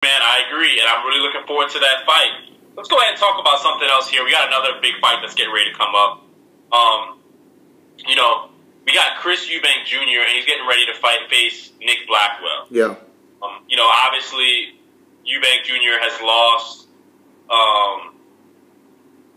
Man, I agree, and I'm really looking forward to that fight. Let's go ahead and talk about something else here. We got another big fight that's getting ready to come up. We got Chris Eubank Jr., and he's getting ready to face Nick Blackwell. Yeah. Obviously, Eubank Jr. has lost.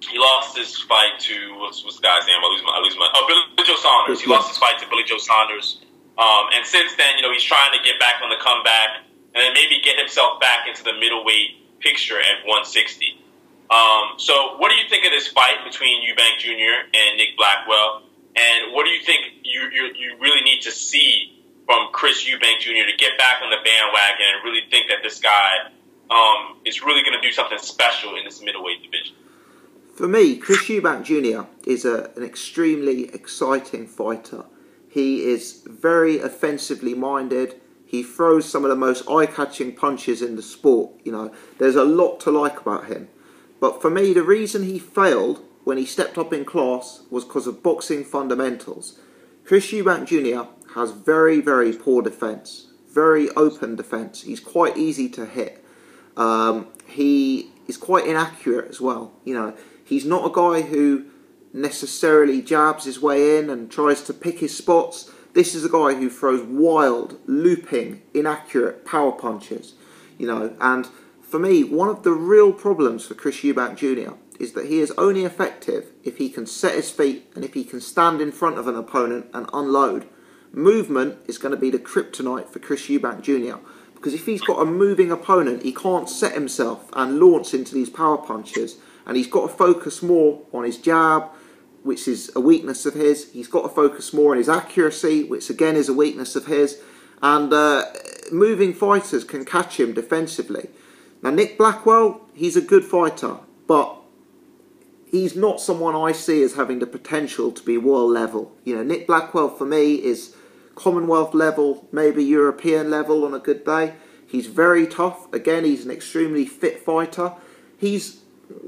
He lost his fight to what's the guy's name? I lose my. Billy Joe Saunders. He lost his fight to Billy Joe Saunders, and since then, he's trying to get back on the comeback and then maybe get himself back into the middleweight picture at 160. So, what do you think of this fight between Eubank Jr. and Nick Blackwell? And what do you think you really need to see from Chris Eubank Jr. to get back on the bandwagon and really think that this guy is really going to do something special in this middleweight division? For me, Chris Eubank Jr. is an extremely exciting fighter. He is very offensively minded. He throws some of the most eye-catching punches in the sport. There's a lot to like about him. But for me, the reason he failed when he stepped up in class was because of boxing fundamentals. Chris Eubank Jr. has very, very poor defence. Very open defence. He's quite easy to hit. He is quite inaccurate as well. He's not a guy who necessarily jabs his way in and tries to pick his spots. This is a guy who throws wild, looping, inaccurate power punches. And for me, one of the real problems for Chris Eubank Jr. is that he is only effective if he can set his feet and if he can stand in front of an opponent and unload. Movement is going to be the kryptonite for Chris Eubank Jr. Because if he's got a moving opponent, he can't set himself and launch into these power punches. And he's got to focus more on his jab, which is a weakness of his. He's got to focus more on his accuracy, which again is a weakness of his. And moving fighters can catch him defensively. Now, Nick Blackwell, he's a good fighter, but he's not someone I see as having the potential to be world level. Nick Blackwell for me is Commonwealth level, maybe European level on a good day. He's very tough. Again, he's an extremely fit fighter. He's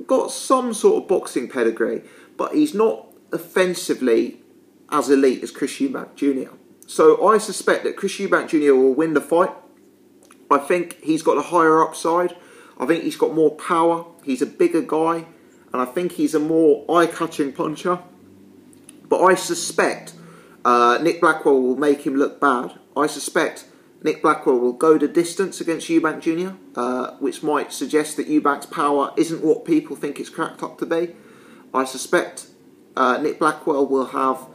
got some sort of boxing pedigree, but he's not offensively as elite as Chris Eubank Jr. So I suspect that Chris Eubank Jr. will win the fight. I think he's got a higher upside. I think he's got more power. He's a bigger guy. And I think he's a more eye-catching puncher. But I suspect Nick Blackwell will make him look bad. I suspect Nick Blackwell will go the distance against Eubank Jr., which might suggest that Eubank's power isn't what people think it's cracked up to be. I suspect Nick Blackwell will have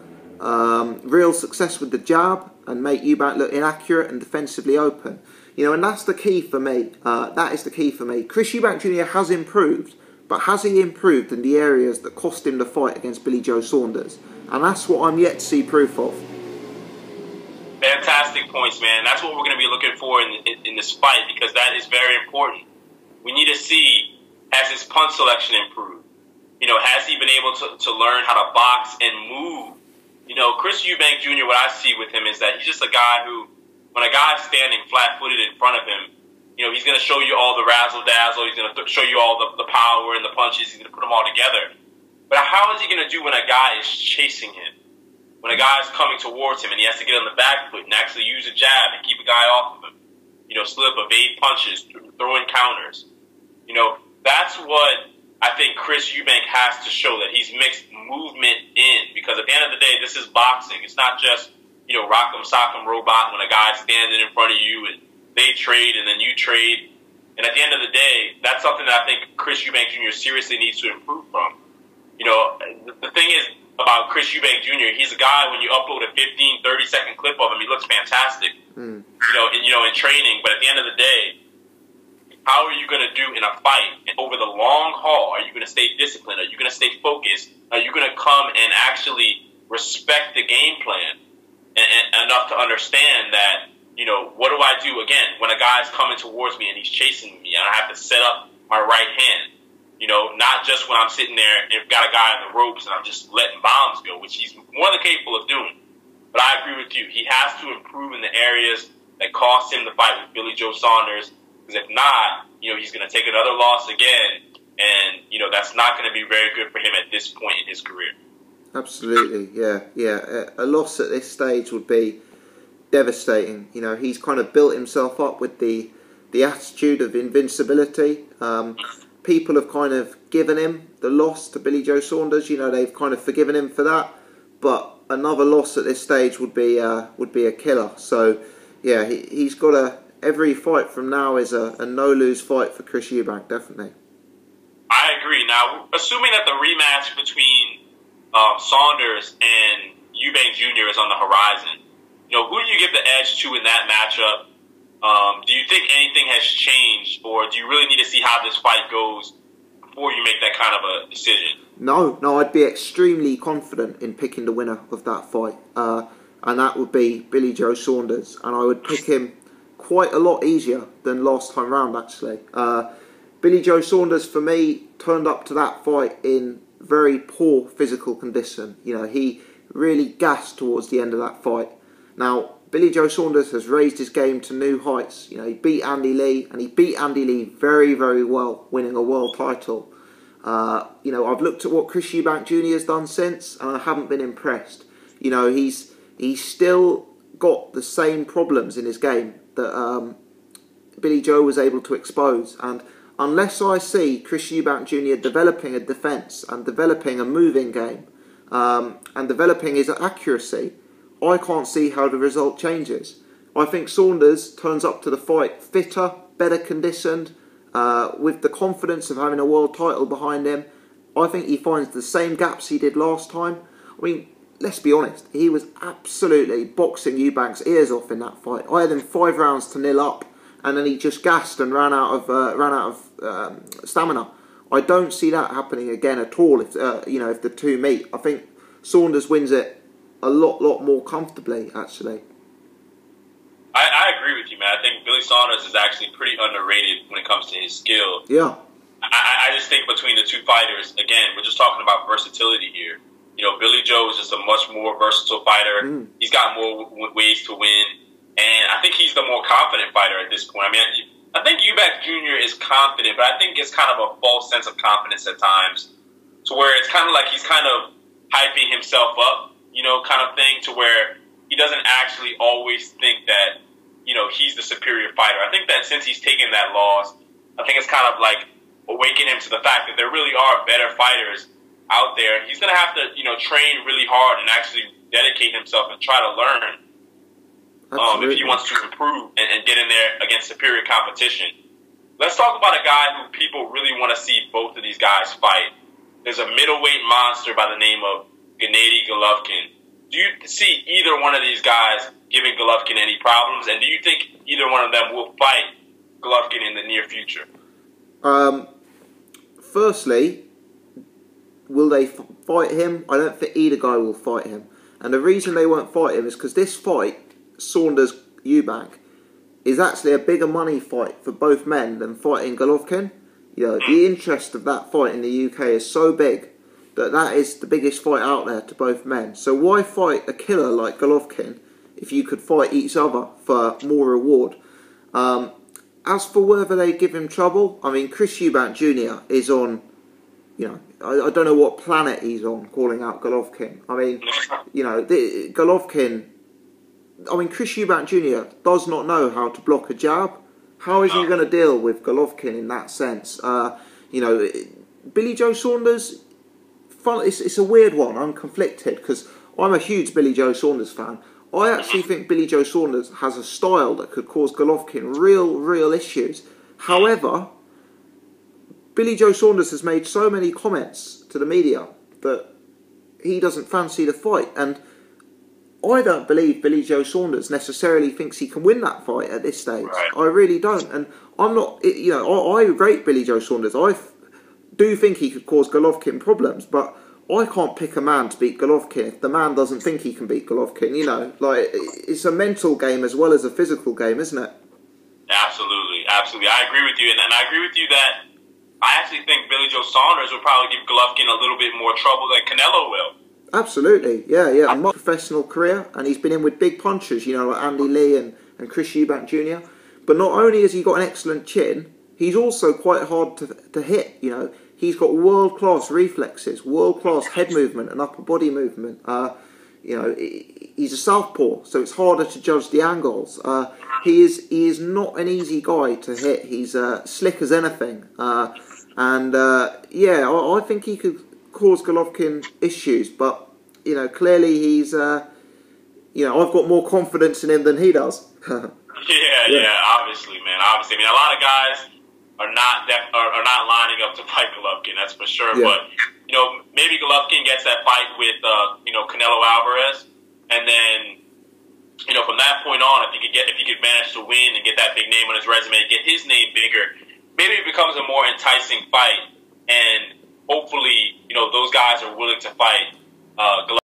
real success with the jab and make Eubank look inaccurate and defensively open. And that's the key for me. That is the key for me. Chris Eubank Jr. has improved, but has he improved in the areas that cost him the fight against Billy Joe Saunders? And that's what I'm yet to see proof of. Fantastic points, man. That's what we're going to be looking for in this fight, because that is very important. We need to see, has his punch selection improved? Has he been able to learn how to box and move? Chris Eubank Jr., what I see with him is that he's just a guy who, when a guy's standing flat-footed in front of him, he's going to show you all the razzle-dazzle. He's going to show you all the power and the punches. He's going to put them all together. But how is he going to do when a guy is chasing him? When a guy is coming towards him and he has to get on the back foot and actually use a jab and keep a guy off of him? Slip, evade punches, throw in counters. That's what I think Chris Eubank has to show, that he's mixed movement in. Because at the end of the day, this is boxing. It's not just, rock'em sock'em robot when a guy's standing in front of you and they trade and then you trade. And at the end of the day, that's something that I think Chris Eubank Jr. seriously needs to improve from. The thing is about Chris Eubank Jr., he's a guy, when you upload a 15, 30-second clip of him, he looks fantastic, in training. But at the end of the day, how are you going to do in a fight? And over the long haul, are you going to stay disciplined? Are you going to stay focused? Are you going to come and actually respect the game plan and enough to understand that, what do I do, again, when a guy's coming towards me and he's chasing me and I have to set up my right hand? Not just when I'm sitting there and got a guy on the ropes and I'm just letting bombs go, which he's more than capable of doing. But I agree with you. He has to improve in the areas that cost him the fight with Billy Joe Saunders. Because if not, he's going to take another loss again. And, that's not going to be very good for him at this point in his career. Absolutely, yeah. A loss at this stage would be devastating. He's kind of built himself up with the the attitude of invincibility. People have kind of given him the loss to Billy Joe Saunders. They've kind of forgiven him for that. But another loss at this stage would be a killer. So, yeah, he's got every fight from now is a no-lose fight for Chris Eubank, definitely. I agree. Now, assuming that the rematch between Saunders and Eubank Jr. is on the horizon, who do you give the edge to in that matchup? Do you think anything has changed, or do you really need to see how this fight goes before you make that kind of a decision? No, I'd be extremely confident in picking the winner of that fight, and that would be Billy Joe Saunders, and I would pick him quite a lot easier than last time round, actually. Billy Joe Saunders, for me, turned up to that fight in very poor physical condition. He really gassed towards the end of that fight. Now, Billy Joe Saunders has raised his game to new heights. He beat Andy Lee, and he beat Andy Lee very, very well, winning a world title. I've looked at what Chris Eubank Jr. has done since, and I haven't been impressed. He's still got the same problems in his game that Billy Joe was able to expose. And unless I see Chris Eubank Jr. developing a defence and developing a moving game and developing his accuracy, I can't see how the result changes. I think Saunders turns up to the fight fitter, better conditioned, with the confidence of having a world title behind him. I think he finds the same gaps he did last time. I mean, let's be honest, he was absolutely boxing Eubank's ears off in that fight. I had him 5 rounds to 0 up, and then he just gassed and ran out of stamina. I don't see that happening again at all. If the two meet, I think Saunders wins it a lot more comfortably, actually. I agree with you, man. I think Billy Saunders is actually pretty underrated when it comes to his skill. Yeah. I just think between the two fighters, again, we're just talking about versatility here. Billy Joe is just a much more versatile fighter. He's got more ways to win, and I think he's the more confident fighter at this point. I think Eubank Jr. is confident, but I think it's kind of a false sense of confidence at times, to where it's kind of like he's kind of hyping himself up, kind of thing, to where he doesn't actually always think that, he's the superior fighter. I think that since he's taken that loss, I think it's kind of like awakening him to the fact that there really are better fighters out there. He's going to have to, train really hard and actually dedicate himself and try to learn if he wants to improve and get in there against superior competition. Let's talk about a guy who people really want to see both of these guys fight. There's a middleweight monster by the name of Gennady Golovkin. Do you see either one of these guys giving Golovkin any problems? And do you think either one of them will fight Golovkin in the near future? Firstly, will they fight him? I don't think either guy will fight him. And the reason they won't fight him is because this fight, Saunders-Eubank, is actually a bigger money fight for both men than fighting Golovkin. The interest of that fight in the UK is so big that is the biggest fight out there to both men. So why fight a killer like Golovkin if you could fight each other for more reward? As for whether they give him trouble, Chris Eubank Jr. is on, I don't know what planet he's on, calling out Golovkin. Golovkin, Chris Eubank Jr. does not know how to block a jab. How is he going to deal with Golovkin in that sense? Billy Joe Saunders, it's a weird one. I'm conflicted because I'm a huge Billy Joe Saunders fan. I actually think Billy Joe Saunders has a style that could cause Golovkin real issues. However, Billy Joe Saunders has made so many comments to the media that he doesn't fancy the fight, and I don't believe Billy Joe Saunders necessarily thinks he can win that fight at this stage. Right. I really don't, and I'm not. I rate Billy Joe Saunders. I do think he could cause Golovkin problems, but I can't pick a man to beat Golovkin if the man doesn't think he can beat Golovkin. It's a mental game as well as a physical game, isn't it? Absolutely. I agree with you, and I agree with you that I actually think Billy Joe Saunders will probably give Golovkin a little bit more trouble than Canelo will. Absolutely, yeah. A professional career, and he's been in with big punchers, like Andy Lee and Chris Eubank Jr. But not only has he got an excellent chin, he's also quite hard to hit. He's got world-class reflexes, world-class head movement and upper body movement. he's a southpaw, so it's harder to judge the angles. He is not an easy guy to hit. He's slick as anything, and I think he could cause Golovkin issues. But clearly he's I've got more confidence in him than he does. Obviously, man. Obviously, I mean, a lot of guys are not lining up to fight Golovkin. That's for sure. Yeah. But maybe Golovkin gets that fight with Canelo Alvarez, and then from that point on, if he could manage to win and get that big name on his resume, get his name bigger, maybe it becomes a more enticing fight, and hopefully those guys are willing to fight Golovkin.